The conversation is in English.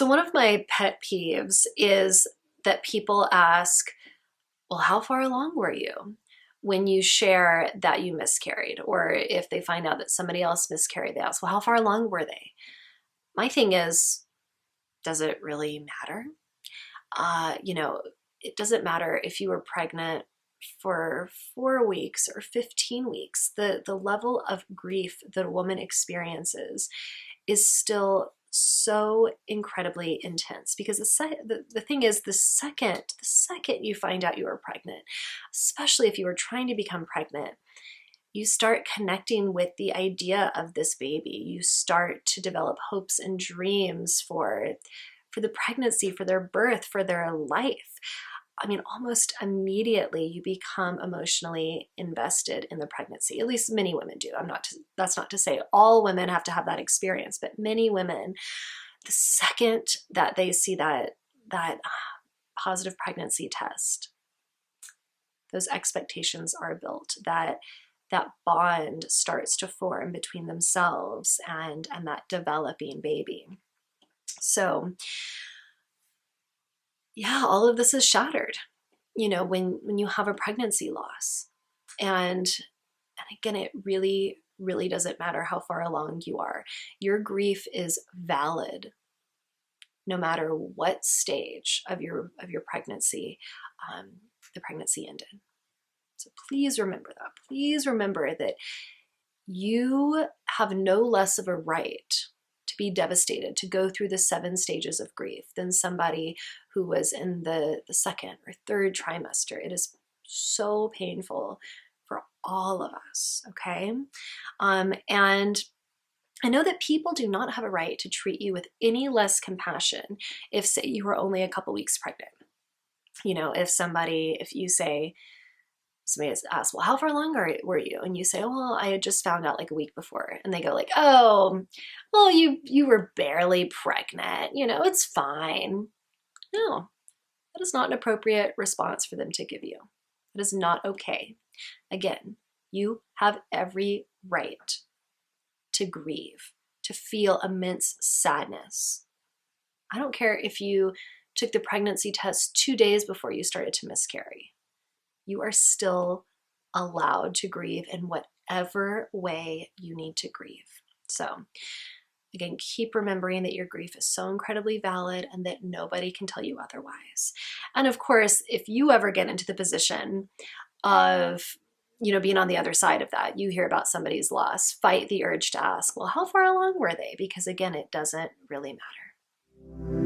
So one of my pet peeves is that people ask, well, how far along were you when you share that you miscarried? Or if they find out that somebody else miscarried, they ask, well, how far along were they? My thing is, does it really matter? You know, it doesn't matter if you were pregnant for 4 weeks or 15 weeks. The level of grief that a woman experiences is still so incredibly intense because the thing is the second you find out you are pregnant, especially if you were trying to become pregnant, you start connecting with the idea of this baby. You start to develop hopes and dreams for the pregnancy, for their birth, for their life. I mean, almost immediately you become emotionally invested in the pregnancy. At least many women do. That's not to say all women have to have that experience, but many women, the second that they see that positive pregnancy test, those expectations are built, that bond starts to form between themselves and that developing baby. So yeah, all of this is shattered, you know, when you have a pregnancy loss. And again, it really, really doesn't matter how far along you are. Your grief is valid no matter what stage of your pregnancy the pregnancy ended. So please remember that. Please remember that you have no less of a right to be devastated, to go through the 7 stages of grief than somebody who was in the second or third trimester. It is so painful for all of us, okay? And I know that people do not have a right to treat you with any less compassion if, say, you were only a couple weeks pregnant. You know, if you say, somebody has asked, well, how far along were you? And you say, oh, well, I had just found out like a week before. And they go like, oh, well, you were barely pregnant. You know, it's fine. No, that is not an appropriate response for them to give you. That is not okay. Again, you have every right to grieve, to feel immense sadness. I don't care if you took the pregnancy test 2 days before you started to miscarry. You are still allowed to grieve in whatever way you need to grieve. So again, keep remembering that your grief is so incredibly valid and that nobody can tell you otherwise. And of course, if you ever get into the position of, you know, being on the other side of that, you hear about somebody's loss, fight the urge to ask, well, how far along were they? Because again, it doesn't really matter.